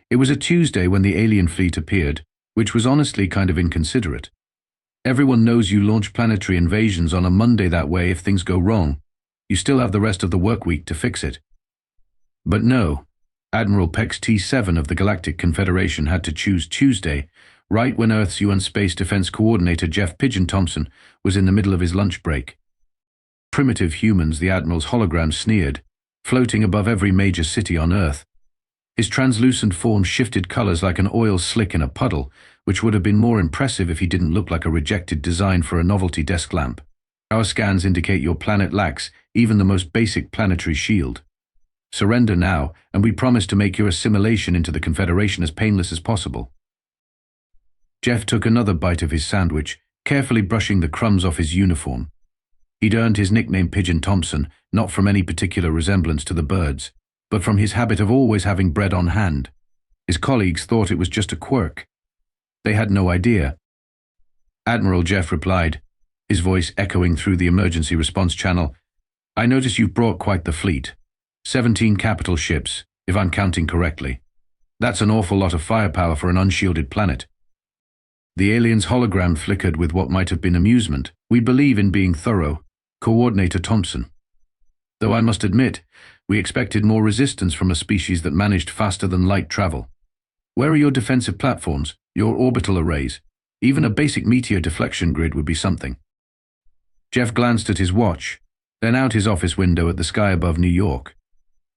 It was a Tuesday when the alien fleet appeared, which was honestly kind of inconsiderate. Everyone knows you launch planetary invasions on a Monday that way. If things go wrong, you still have the rest of the work week to fix it. But no, Admiral Pex-T7 of the Galactic Confederation had to choose Tuesday, right when Earth's UN Space Defense Coordinator Jeff "Pigeon" Thompson was in the middle of his lunch break. Primitive humans, the Admiral's hologram sneered, floating above every major city on Earth. His translucent form shifted colors like an oil slick in a puddle, which would have been more impressive if he didn't look like a rejected design for a novelty desk lamp. Our scans indicate your planet lacks even the most basic planetary shield. Surrender now, and we promise to make your assimilation into the Confederation as painless as possible. Jeff took another bite of his sandwich, carefully brushing the crumbs off his uniform. He'd earned his nickname Pigeon Thompson, not from any particular resemblance to the birds, but from his habit of always having bread on hand. His colleagues thought it was just a quirk. They had no idea. Admiral, Jeff replied, his voice echoing through the emergency response channel, "I notice you've brought quite the fleet. 17 capital ships, if I'm counting correctly. That's an awful lot of firepower for an unshielded planet." The alien's hologram flickered with what might have been amusement. "We believe in being thorough, Coordinator Thompson. Though I must admit, we expected more resistance from a species that managed faster than light travel. Where are your defensive platforms, your orbital arrays? Even a basic meteor deflection grid would be something." Jeff glanced at his watch, then out his office window at the sky above New York.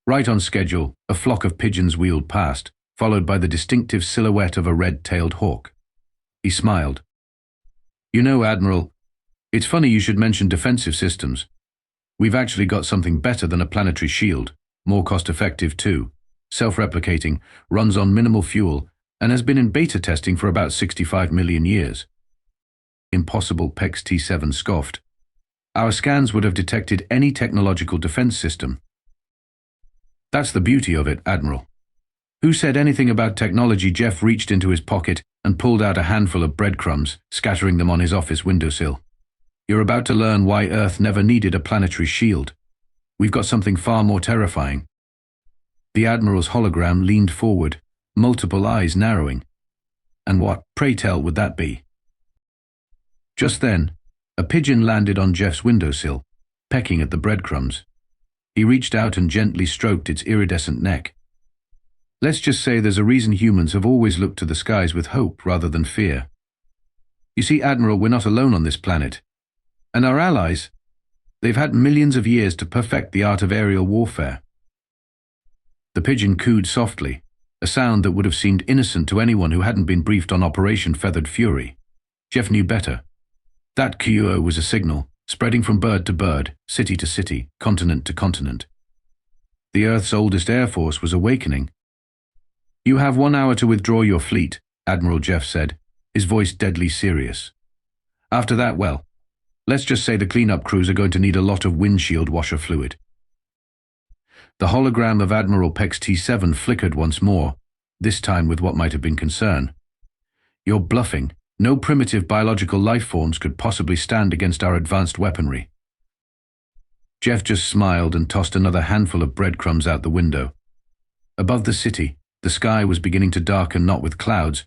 Right on schedule, a flock of pigeons wheeled past, followed by the distinctive silhouette of a red-tailed hawk. He smiled. "You know, Admiral, it's funny you should mention defensive systems. We've actually got something better than a planetary shield, more cost-effective too, self-replicating, runs on minimal fuel, and has been in beta testing for about 65 million years." Impossible, Pex-T7 scoffed. "Our scans would have detected any technological defense system." "That's the beauty of it, Admiral." "Who said anything about technology?" Jeff reached into his pocket and pulled out a handful of breadcrumbs, scattering them on his office windowsill. "You're about to learn why Earth never needed a planetary shield. We've got something far more terrifying." The Admiral's hologram leaned forward, multiple eyes narrowing. "And what, pray tell, would that be?" Just then, a pigeon landed on Jeff's windowsill, pecking at the breadcrumbs. He reached out and gently stroked its iridescent neck. "Let's just say there's a reason humans have always looked to the skies with hope rather than fear. You see, Admiral, we're not alone on this planet. And our allies, they've had millions of years to perfect the art of aerial warfare." The pigeon cooed softly, a sound that would have seemed innocent to anyone who hadn't been briefed on Operation Feathered Fury. Jeff knew better. That coo was a signal, spreading from bird to bird, city to city, continent to continent. The Earth's oldest air force was awakening. "You have 1 hour to withdraw your fleet," Admiral Jeff said, his voice deadly serious. "After that, well, let's just say the cleanup crews are going to need a lot of windshield washer fluid." The hologram of Admiral Pex-T7 flickered once more, this time with what might have been concern. "You're bluffing. No primitive biological life forms could possibly stand against our advanced weaponry." Jeff just smiled and tossed another handful of breadcrumbs out the window. Above the city, the sky was beginning to darken not with clouds,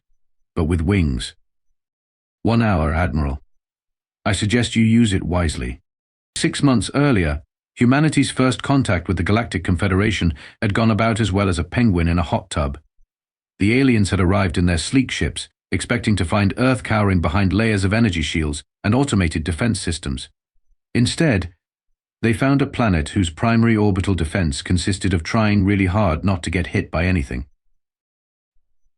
but with wings. 1 hour, Admiral. I suggest you use it wisely. 6 months earlier, humanity's first contact with the Galactic Confederation had gone about as well as a penguin in a hot tub. The aliens had arrived in their sleek ships, expecting to find Earth cowering behind layers of energy shields and automated defense systems. Instead, they found a planet whose primary orbital defense consisted of trying really hard not to get hit by anything.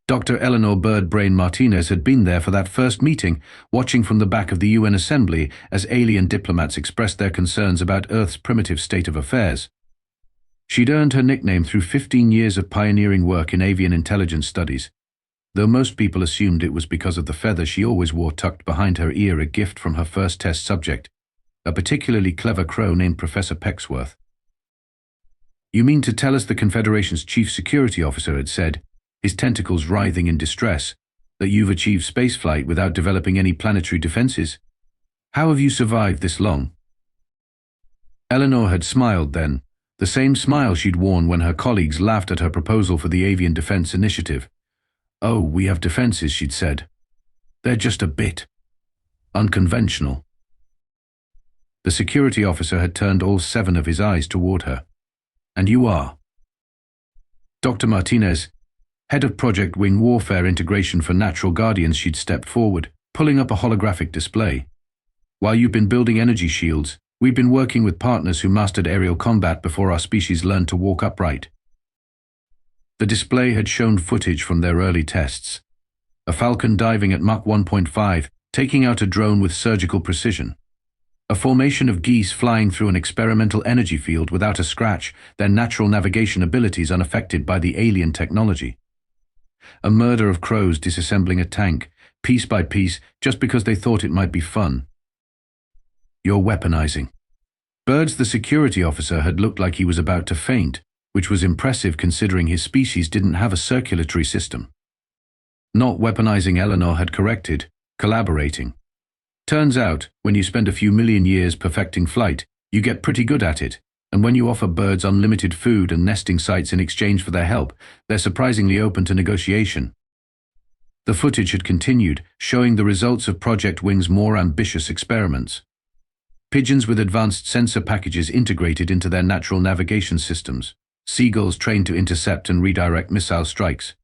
Dr. Eleanor Martinez had been there for that first meeting, watching from the back of the UN Assembly as alien diplomats expressed their concerns about Earth's primitive state of affairs. She'd earned her nickname through 15 years of pioneering work in avian intelligence studies, though most people assumed it was because of the feather she always wore tucked behind her ear, a gift from her first test subject, a particularly clever crow named Professor Pecksworth. "You mean to tell us," the Confederation's chief security officer had said, his tentacles writhing in distress, "that you've achieved spaceflight without developing any planetary defenses? How have you survived this long?" Eleanor had smiled then, The same smile she'd worn when her colleagues laughed at her proposal for the Avian Defense Initiative. "Oh, we have defenses," she'd said. "They're just a bit unconventional." The security officer had turned all 7 of his eyes toward her. "And you are?" Dr. Martinez, head of Project Wing Warfare Integration for Natural Guardians. She'd stepped forward, pulling up a holographic display. "While you've been building energy shields, we've been working with partners who mastered aerial combat before our species learned to walk upright." The display had shown footage from their early tests. A falcon diving at Mach 1.5, taking out a drone with surgical precision. A formation of geese flying through an experimental energy field without a scratch, their natural navigation abilities unaffected by the alien technology. A murder of crows disassembling a tank, piece by piece, just because they thought it might be fun. "You're weaponizing." Birds, the security officer, had looked like he was about to faint, which was impressive considering his species didn't have a circulatory system. Not weaponizing, Eleanor had corrected, collaborating. Turns out, when you spend a few million years perfecting flight, you get pretty good at it, and when you offer birds unlimited food and nesting sites in exchange for their help, they're surprisingly open to negotiation. The footage had continued, showing the results of Project Wing's more ambitious experiments. Pigeons with advanced sensor packages integrated into their natural navigation systems, seagulls trained to intercept and redirect missile strikes,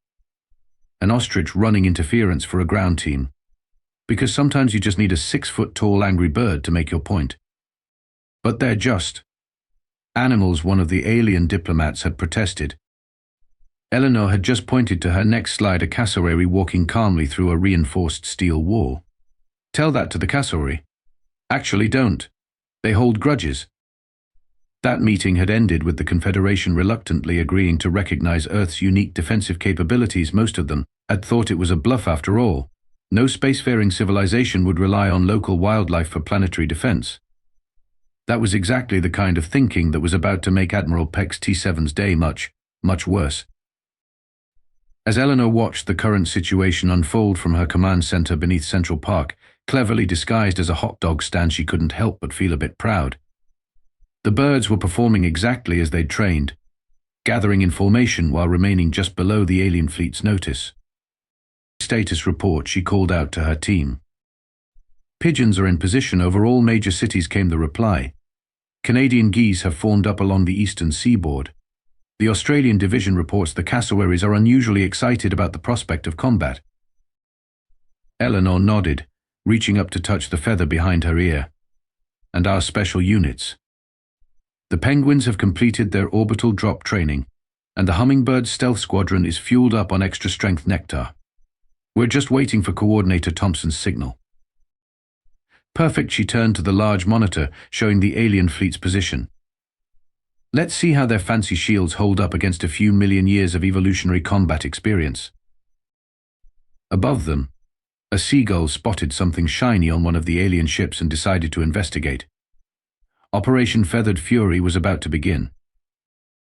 an ostrich running interference for a ground team. Because sometimes you just need a 6-foot-tall angry bird to make your point. But they're just animals, one of the alien diplomats had protested. Eleanor had just pointed to her next slide, a cassowary walking calmly through a reinforced steel wall. "Tell that to the cassowary." "Actually, don't. They hold grudges." That meeting had ended with the Confederation reluctantly agreeing to recognize Earth's unique defensive capabilities. Most of them had thought it was a bluff after all. No spacefaring civilization would rely on local wildlife for planetary defense. That was exactly the kind of thinking that was about to make Admiral Pex-T7's day much, much worse. As Eleanor watched the current situation unfold from her command center beneath Central Park, cleverly disguised as a hot dog stand, she couldn't help but feel a bit proud. The birds were performing exactly as they'd trained, gathering in formation while remaining just below the alien fleet's notice. Status report, she called out to her team. "Pigeons are in position over all major cities," came the reply. "Canadian geese have formed up along the eastern seaboard. The Australian division reports the cassowaries are unusually excited about the prospect of combat." Eleanor nodded, reaching up to touch the feather behind her ear. "And our special units? The penguins have completed their orbital drop training, and the hummingbird stealth squadron is fueled up on extra-strength nectar. We're just waiting for Coordinator Thompson's signal." "Perfect," she turned to the large monitor showing the alien fleet's position. "Let's see how their fancy shields hold up against a few million years of evolutionary combat experience." Above them, a seagull spotted something shiny on one of the alien ships and decided to investigate. Operation Feathered Fury was about to begin.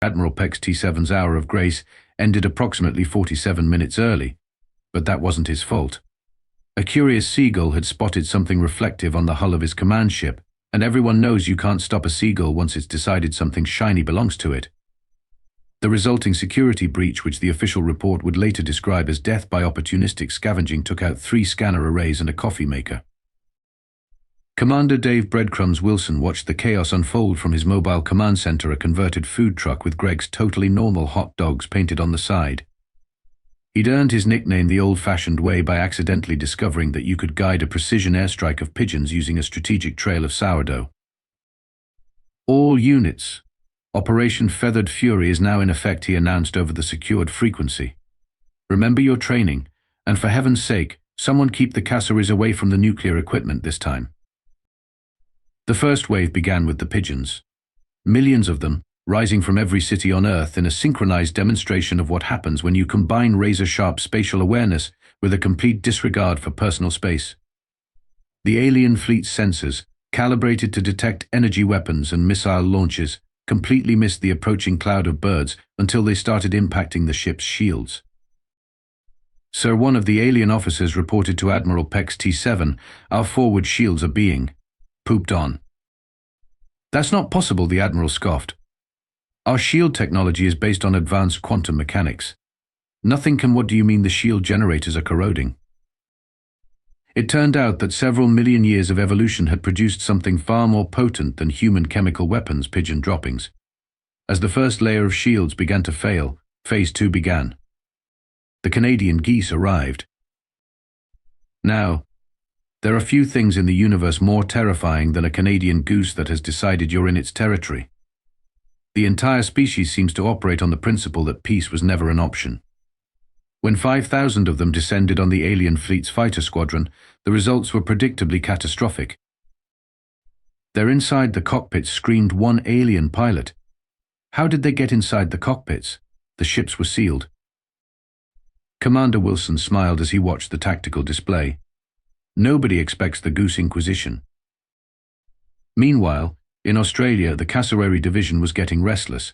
Admiral Pex-T7's hour of grace ended approximately 47 minutes early, but that wasn't his fault. A curious seagull had spotted something reflective on the hull of his command ship, and everyone knows you can't stop a seagull once it's decided something shiny belongs to it. The resulting security breach, which the official report would later describe as death by opportunistic scavenging, took out 3 scanner arrays and a coffee maker. Commander Dave Breadcrumbs Wilson watched the chaos unfold from his mobile command center, a converted food truck with Greg's totally normal hot dogs painted on the side. He'd earned his nickname the old-fashioned way by accidentally discovering that you could guide a precision airstrike of pigeons using a strategic trail of sourdough. "All units. Operation Feathered Fury is now in effect," he announced over the secured frequency. "Remember your training, and for heaven's sake, someone keep the cassowaries away from the nuclear equipment this time." The first wave began with the pigeons. Millions of them, rising from every city on Earth in a synchronized demonstration of what happens when you combine razor-sharp spatial awareness with a complete disregard for personal space. The alien fleet's sensors, calibrated to detect energy weapons and missile launches, completely missed the approaching cloud of birds until they started impacting the ship's shields. "Sir," one of the alien officers reported to Admiral Pex-T7, "our forward shields are being pooped on." "That's not possible," the Admiral scoffed. Our shield technology is based on advanced quantum mechanics. Nothing can. What do you mean the shield generators are corroding? It turned out that several million years of evolution had produced something far more potent than human chemical weapons, pigeon droppings. As the first layer of shields began to fail, phase 2 began. The Canadian geese arrived. Now, there are few things in the universe more terrifying than a Canadian goose that has decided you're in its territory. The entire species seems to operate on the principle that peace was never an option. When 5,000 of them descended on the alien fleet's fighter squadron, the results were predictably catastrophic. There inside the cockpits screamed one alien pilot. How did they get inside the cockpits? The ships were sealed. Commander Wilson smiled as he watched the tactical display. Nobody expects the Goose Inquisition. Meanwhile, in Australia, the Cassowary Division was getting restless.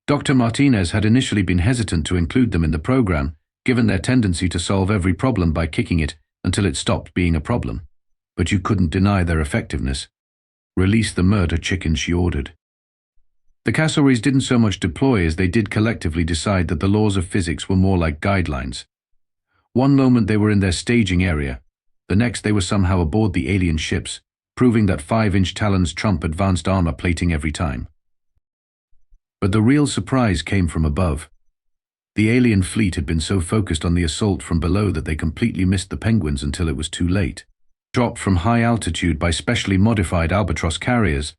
Dr. Martinez had initially been hesitant to include them in the program, given their tendency to solve every problem by kicking it until it stopped being a problem. But you couldn't deny their effectiveness. Release the murder chicken, she ordered. The cassowaries didn't so much deploy as they did collectively decide that the laws of physics were more like guidelines. One moment they were in their staging area, the next they were somehow aboard the alien ships, proving that 5-inch talons trump advanced armor plating every time. But the real surprise came from above. The alien fleet had been so focused on the assault from below that they completely missed the penguins until it was too late. Dropped from high altitude by specially modified albatross carriers,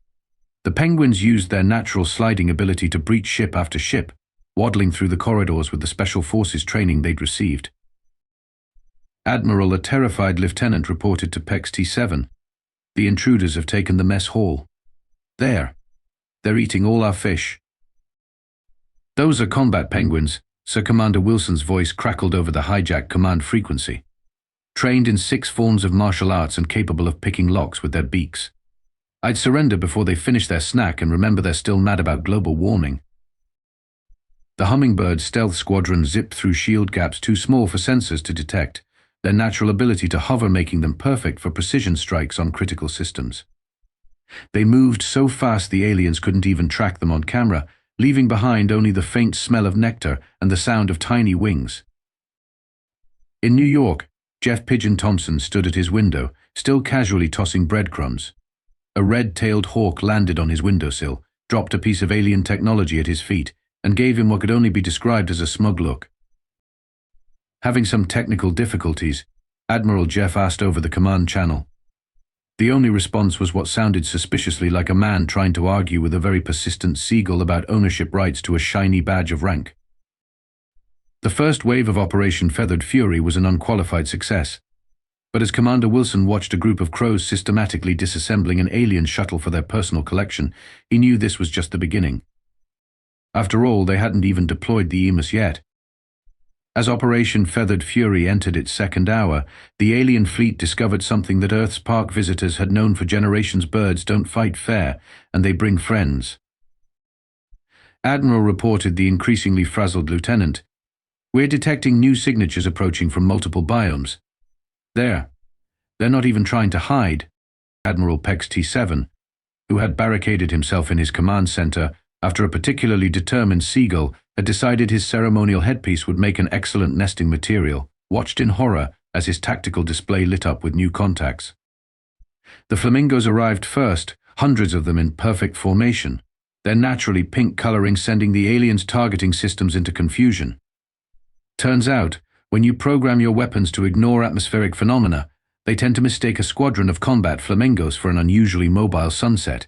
the penguins used their natural sliding ability to breach ship after ship, waddling through the corridors with the special forces training they'd received. Admiral, a terrified lieutenant, reported to Pex-T7, "The intruders have taken the mess hall. They're eating all our fish." "Those are combat penguins," Sir Commander Wilson's voice crackled over the hijacked command frequency. "Trained in 6 forms of martial arts and capable of picking locks with their beaks. I'd surrender before they finish their snack and remember they're still mad about global warming." The Hummingbird stealth squadron zipped through shield gaps too small for sensors to detect, their natural ability to hover making them perfect for precision strikes on critical systems. They moved so fast the aliens couldn't even track them on camera, leaving behind only the faint smell of nectar and the sound of tiny wings. In New York, Jeff Pigeon Thompson stood at his window, still casually tossing breadcrumbs. A red-tailed hawk landed on his windowsill, dropped a piece of alien technology at his feet, and gave him what could only be described as a smug look. Having some technical difficulties, Admiral Jeff asked over the command channel. The only response was what sounded suspiciously like a man trying to argue with a very persistent seagull about ownership rights to a shiny badge of rank. The first wave of Operation Feathered Fury was an unqualified success. But as Commander Wilson watched a group of crows systematically disassembling an alien shuttle for their personal collection, he knew this was just the beginning. After all, they hadn't even deployed the EMUS yet. As Operation Feathered Fury entered its second hour, the alien fleet discovered something that Earth's park visitors had known for generations: birds don't fight fair, and they bring friends. Admiral reported the increasingly frazzled lieutenant. "We're detecting new signatures approaching from multiple biomes. They're not even trying to hide." Admiral Pex-T7, who had barricaded himself in his command center after a particularly determined seagull had decided his ceremonial headpiece would make an excellent nesting material, watched in horror as his tactical display lit up with new contacts. The flamingos arrived first, hundreds of them in perfect formation, their naturally pink coloring sending the aliens' targeting systems into confusion. Turns out, when you program your weapons to ignore atmospheric phenomena, they tend to mistake a squadron of combat flamingos for an unusually mobile sunset.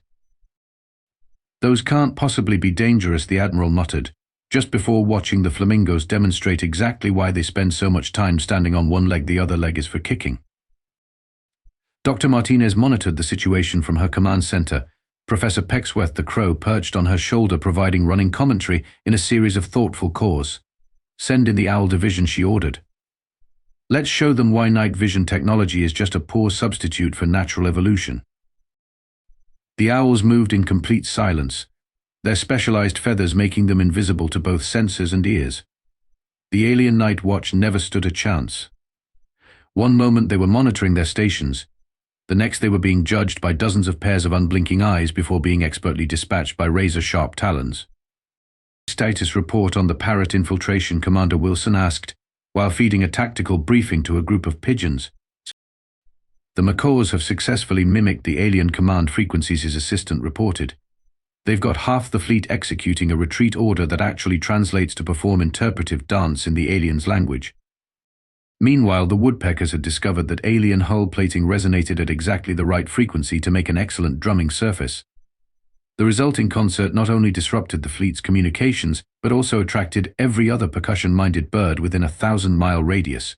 "Those can't possibly be dangerous," the Admiral muttered, just before watching the flamingos demonstrate exactly why they spend so much time standing on one leg. The other leg is for kicking. Dr. Martinez monitored the situation from her command center, Professor Pecksworth the Crow perched on her shoulder providing running commentary in a series of thoughtful calls. "Send in the Owl Division," she ordered. "Let's show them why night vision technology is just a poor substitute for natural evolution." The owls moved in complete silence, their specialized feathers making them invisible to both sensors and ears. The alien night watch never stood a chance. One moment they were monitoring their stations, the next they were being judged by dozens of pairs of unblinking eyes before being expertly dispatched by razor-sharp talons. status report on the Parrot infiltration?" Commander Wilson asked, while feeding a tactical briefing to a group of pigeons. "The macaws have successfully mimicked the alien command frequencies," his assistant reported. "They've got half the fleet executing a retreat order that actually translates to perform interpretive dance in the aliens' language." Meanwhile, the woodpeckers had discovered that alien hull plating resonated at exactly the right frequency to make an excellent drumming surface. The resulting concert not only disrupted the fleet's communications, but also attracted every other percussion-minded bird within a 1,000-mile radius.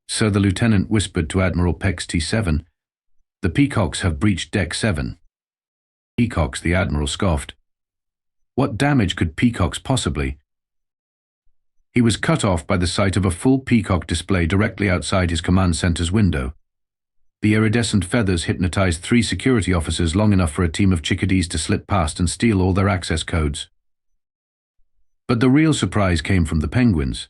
"Sir," the lieutenant whispered to Admiral Pex-T7, "the peacocks have breached Deck 7. "Peacocks?" the admiral scoffed. "What damage could peacocks possibly?" He was cut off by the sight of a full peacock display directly outside his command center's window. The iridescent feathers hypnotized 3 security officers long enough for a team of chickadees to slip past and steal all their access codes. But the real surprise came from the penguins.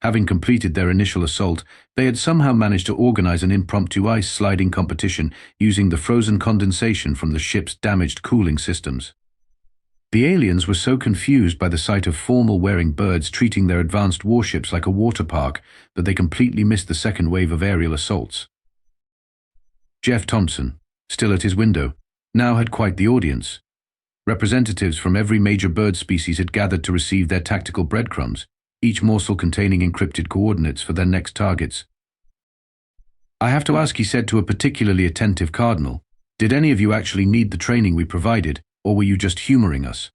Having completed their initial assault, they had somehow managed to organize an impromptu ice sliding competition using the frozen condensation from the ship's damaged cooling systems. The aliens were so confused by the sight of formal-wearing birds treating their advanced warships like a water park that they completely missed the second wave of aerial assaults. Jeff Thompson, still at his window, now had quite the audience. Representatives from every major bird species had gathered to receive their tactical breadcrumbs, each morsel containing encrypted coordinates for their next targets. "I have to ask," he said to a particularly attentive cardinal, "did any of you actually need the training we provided, or were you just humoring us?"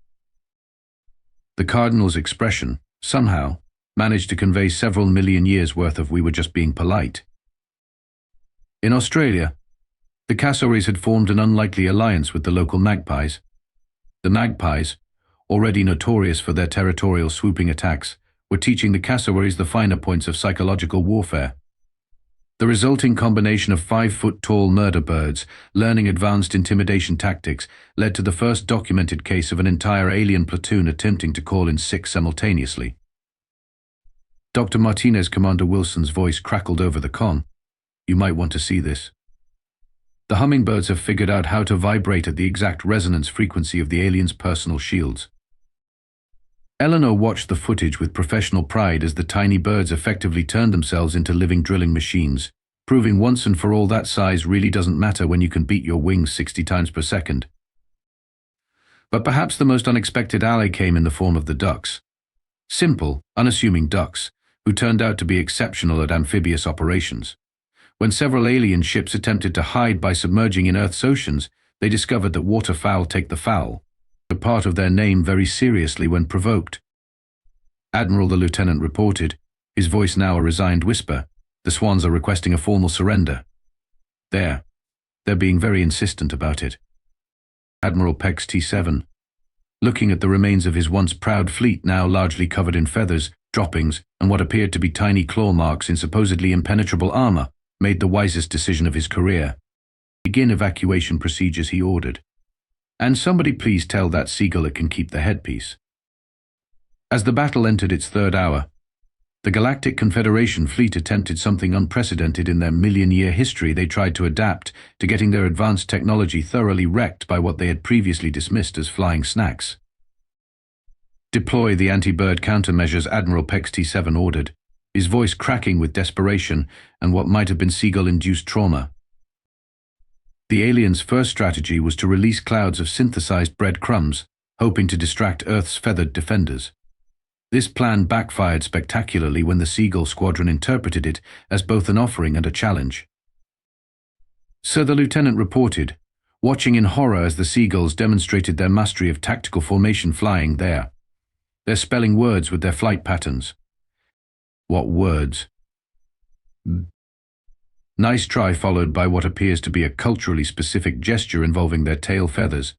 The cardinal's expression, somehow, managed to convey several million years' worth of "we were just being polite." In Australia, the cassowaries had formed an unlikely alliance with the local magpies. The magpies, already notorious for their territorial swooping attacks, were teaching the cassowaries the finer points of psychological warfare. The resulting combination of 5-foot-tall murder birds learning advanced intimidation tactics led to the first documented case of an entire alien platoon attempting to call in sick simultaneously. Dr. Martinez, Commander Wilson's voice crackled over the con. "You might want to see this. The hummingbirds have figured out how to vibrate at the exact resonance frequency of the aliens' personal shields." Eleanor watched the footage with professional pride as the tiny birds effectively turned themselves into living drilling machines, proving once and for all that size really doesn't matter when you can beat your wings 60 times per second. But perhaps the most unexpected ally came in the form of the ducks. Simple, unassuming ducks, who turned out to be exceptional at amphibious operations. When several alien ships attempted to hide by submerging in Earth's oceans, they discovered that waterfowl take the foul, a part of their name, very seriously when provoked. "Admiral," the lieutenant reported, his voice now a resigned whisper, "the swans are requesting a formal surrender. They're being very insistent about it." Admiral Pex-T7, looking at the remains of his once proud fleet now largely covered in feathers, droppings, and what appeared to be tiny claw marks in supposedly impenetrable armor, made the wisest decision of his career. "Begin evacuation procedures," he ordered. "And somebody please tell that seagull it can keep the headpiece." As the battle entered its 3rd hour, the Galactic Confederation fleet attempted something unprecedented in their million-year history. They tried to adapt to getting their advanced technology thoroughly wrecked by what they had previously dismissed as flying snacks. "Deploy the anti-bird countermeasures," Admiral Pex-T7 ordered, his voice cracking with desperation and what might have been seagull-induced trauma. The aliens' first strategy was to release clouds of synthesized breadcrumbs, hoping to distract Earth's feathered defenders. This plan backfired spectacularly when the Seagull Squadron interpreted it as both an offering and a challenge. "Sir," the lieutenant reported, watching in horror as the seagulls demonstrated their mastery of tactical formation flying there. "They're spelling words with their flight patterns." "What words?" Nice try, followed by what appears to be a culturally specific gesture involving their tail feathers.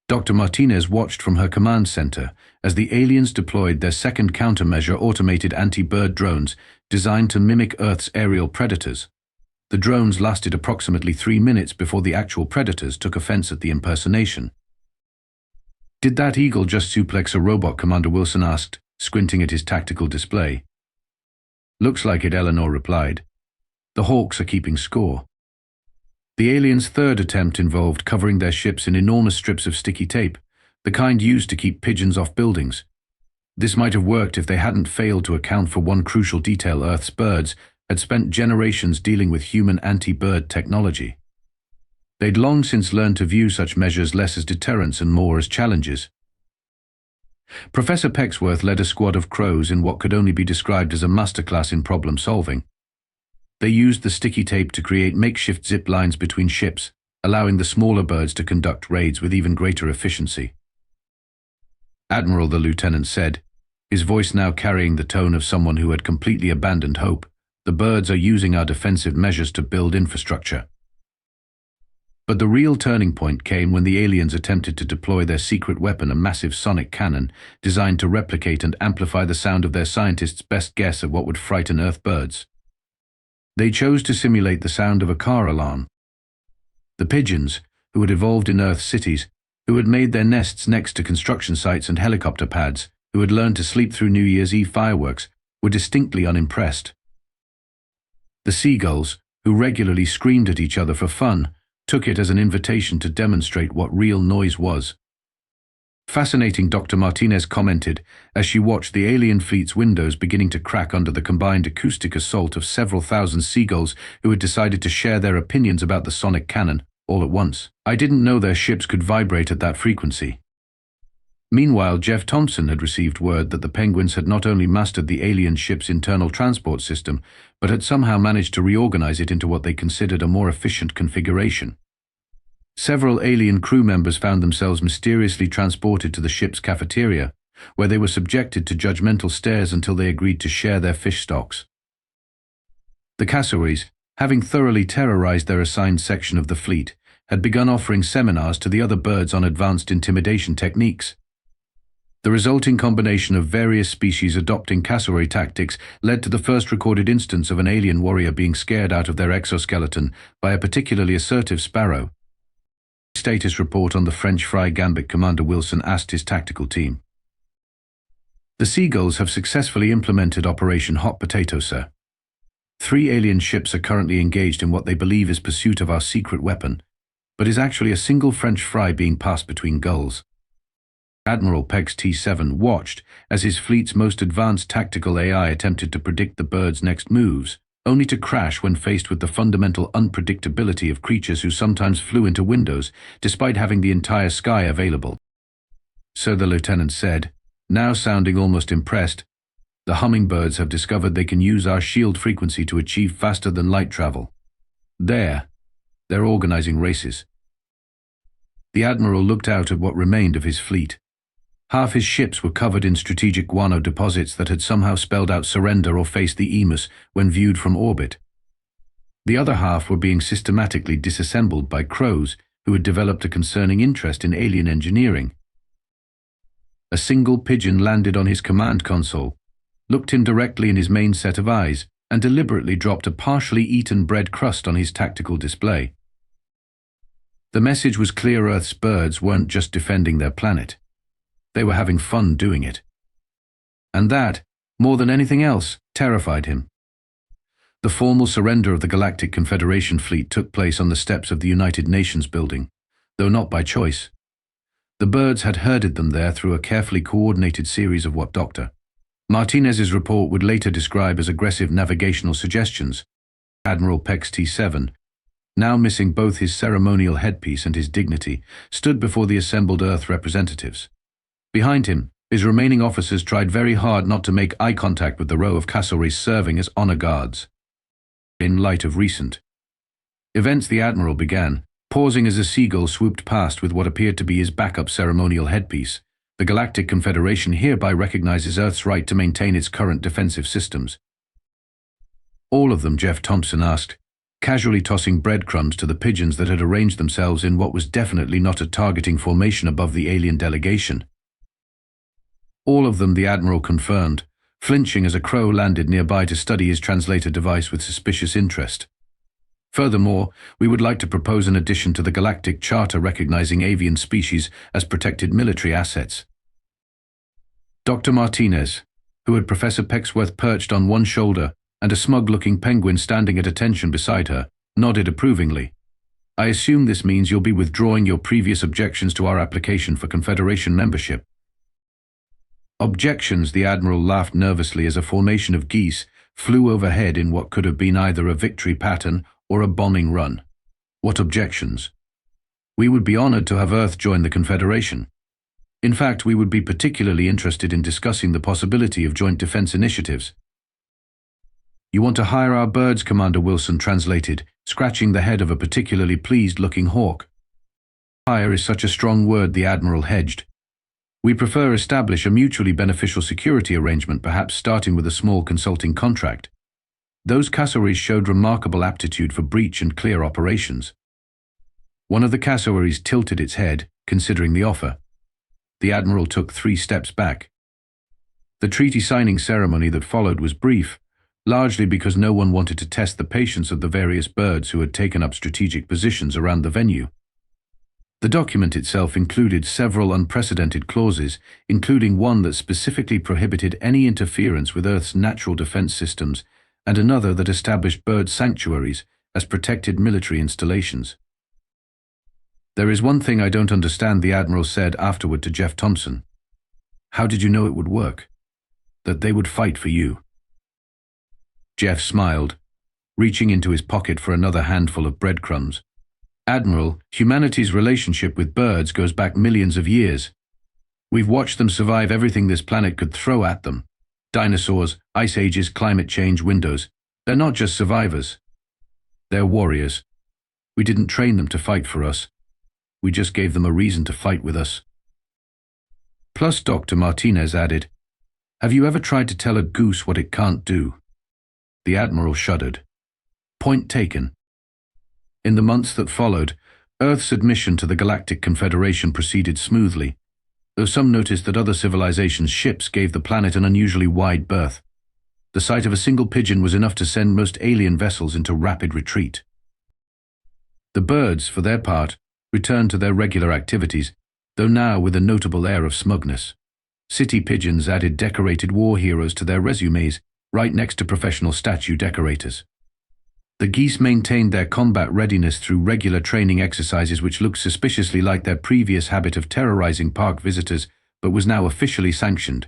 Dr. Martinez watched from her command center as the aliens deployed their second countermeasure, automated anti-bird drones designed to mimic Earth's aerial predators. The drones lasted approximately 3 minutes before the actual predators took offense at the impersonation. "Did that eagle just suplex a robot?" Commander Wilson asked, squinting at his tactical display. "Looks like it," Eleanor replied. "The hawks are keeping score." The aliens' third attempt involved covering their ships in enormous strips of sticky tape, the kind used to keep pigeons off buildings. This might have worked if they hadn't failed to account for one crucial detail: Earth's birds had spent generations dealing with human anti-bird technology. They'd long since learned to view such measures less as deterrents and more as challenges. Professor Pecksworth led a squad of crows in what could only be described as a masterclass in problem-solving. They used the sticky tape to create makeshift zip lines between ships, allowing the smaller birds to conduct raids with even greater efficiency. "Admiral," the lieutenant said, his voice now carrying the tone of someone who had completely abandoned hope, "the birds are using our defensive measures to build infrastructure." But the real turning point came when the aliens attempted to deploy their secret weapon, a massive sonic cannon designed to replicate and amplify the sound of their scientists' best guess at what would frighten Earth birds. They chose to simulate the sound of a car alarm. The pigeons, who had evolved in Earth cities, who had made their nests next to construction sites and helicopter pads, who had learned to sleep through New Year's Eve fireworks, were distinctly unimpressed. The seagulls, who regularly screamed at each other for fun, took it as an invitation to demonstrate what real noise was. "Fascinating," Dr. Martinez commented as she watched the alien fleet's windows beginning to crack under the combined acoustic assault of several thousand seagulls who had decided to share their opinions about the sonic cannon all at once. "I didn't know their ships could vibrate at that frequency." Meanwhile, Jeff Thompson had received word that the Penguins had not only mastered the alien ship's internal transport system, but had somehow managed to reorganize it into what they considered a more efficient configuration. Several alien crew members found themselves mysteriously transported to the ship's cafeteria, where they were subjected to judgmental stares until they agreed to share their fish stocks. The cassowaries, having thoroughly terrorized their assigned section of the fleet, had begun offering seminars to the other birds on advanced intimidation techniques. The resulting combination of various species adopting cassowary tactics led to the first recorded instance of an alien warrior being scared out of their exoskeleton by a particularly assertive sparrow. Status report on the French fry gambit, Commander Wilson asked his tactical team. "The seagulls have successfully implemented Operation Hot Potato, sir. 3 alien ships are currently engaged in what they believe is pursuit of our secret weapon, but is actually a single French fry being passed between gulls." Admiral Pex-T7 watched as his fleet's most advanced tactical AI attempted to predict the birds' next moves, only to crash when faced with the fundamental unpredictability of creatures who sometimes flew into windows despite having the entire sky available. "So," the lieutenant said, now sounding almost impressed, "the hummingbirds have discovered they can use our shield frequency to achieve faster-than-light travel. They're organizing races." The Admiral looked out at what remained of his fleet. Half his ships were covered in strategic guano deposits that had somehow spelled out surrender or face the emus when viewed from orbit. The other half were being systematically disassembled by crows who had developed a concerning interest in alien engineering. A single pigeon landed on his command console, looked him directly in his main set of eyes, and deliberately dropped a partially eaten bread crust on his tactical display. The message was clear: Earth's birds weren't just defending their planet. They were having fun doing it. And that, more than anything else, terrified him. The formal surrender of the Galactic Confederation fleet took place on the steps of the United Nations building, though not by choice. The birds had herded them there through a carefully coordinated series of what Dr. Martinez's report would later describe as aggressive navigational suggestions. Admiral Pex-T7, now missing both his ceremonial headpiece and his dignity, stood before the assembled Earth representatives. Behind him, his remaining officers tried very hard not to make eye contact with the row of cassowaries serving as honor guards. In light of recent events, the Admiral began, pausing as a seagull swooped past with what appeared to be his backup ceremonial headpiece. "The Galactic Confederation hereby recognizes Earth's right to maintain its current defensive systems." "All of them?" Jeff Thompson asked, casually tossing breadcrumbs to the pigeons that had arranged themselves in what was definitely not a targeting formation above the alien delegation. "All of them," the Admiral confirmed, flinching as a crow landed nearby to study his translator device with suspicious interest. "Furthermore, we would like to propose an addition to the Galactic Charter recognizing avian species as protected military assets." Dr. Martinez, who had Professor Pecksworth perched on one shoulder and a smug-looking penguin standing at attention beside her, nodded approvingly. I assume this means you'll be withdrawing your previous objections to our application for Confederation membership. Objections, the Admiral laughed nervously as a formation of geese flew overhead in what could have been either a victory pattern or a bombing run. What objections? We would be honored to have Earth join the Confederation. In fact, we would be particularly interested in discussing the possibility of joint defense initiatives. You want to hire our birds, Commander Wilson translated, scratching the head of a particularly pleased-looking hawk. Hire is such a strong word, the Admiral hedged. We prefer establish a mutually beneficial security arrangement, perhaps starting with a small consulting contract. Those cassowaries showed remarkable aptitude for breach and clear operations. One of the cassowaries tilted its head, considering the offer. The Admiral took 3 steps back. The treaty signing ceremony that followed was brief, largely because no one wanted to test the patience of the various birds who had taken up strategic positions around the venue. The document itself included several unprecedented clauses, including one that specifically prohibited any interference with Earth's natural defense systems, and another that established bird sanctuaries as protected military installations. There is one thing I don't understand, the Admiral said afterward to Jeff Thompson. How did you know it would work? That they would fight for you? Jeff smiled, reaching into his pocket for another handful of breadcrumbs. Admiral, humanity's relationship with birds goes back millions of years. We've watched them survive everything this planet could throw at them. Dinosaurs, ice ages, climate change, windows. They're not just survivors. They're warriors. We didn't train them to fight for us. We just gave them a reason to fight with us. Plus, Dr. Martinez added, have you ever tried to tell a goose what it can't do? The Admiral shuddered. Point taken. In the months that followed, Earth's admission to the Galactic Confederation proceeded smoothly, though some noticed that other civilizations' ships gave the planet an unusually wide berth. The sight of a single pigeon was enough to send most alien vessels into rapid retreat. The birds, for their part, returned to their regular activities, though now with a notable air of smugness. City pigeons added decorated war heroes to their resumes, right next to professional statue decorators. The geese maintained their combat readiness through regular training exercises which looked suspiciously like their previous habit of terrorizing park visitors, but was now officially sanctioned.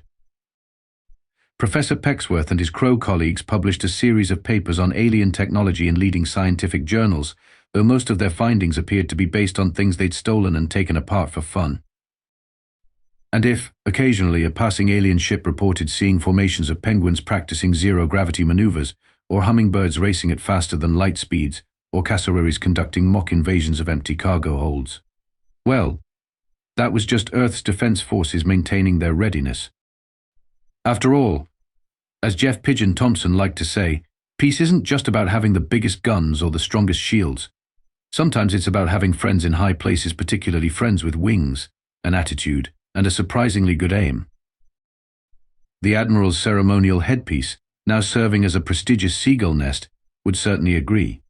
Professor Pecksworth and his crow colleagues published a series of papers on alien technology in leading scientific journals, though most of their findings appeared to be based on things they'd stolen and taken apart for fun. And if, occasionally, a passing alien ship reported seeing formations of penguins practicing zero-gravity maneuvers, or hummingbirds racing at faster than light speeds, or cassowaries conducting mock invasions of empty cargo holds, well, that was just Earth's defense forces maintaining their readiness. After all, as Jeff Pigeon Thompson liked to say, peace isn't just about having the biggest guns or the strongest shields. Sometimes it's about having friends in high places, particularly friends with wings, an attitude, and a surprisingly good aim. The Admiral's ceremonial headpiece, now serving as a prestigious seagull nest, would certainly agree.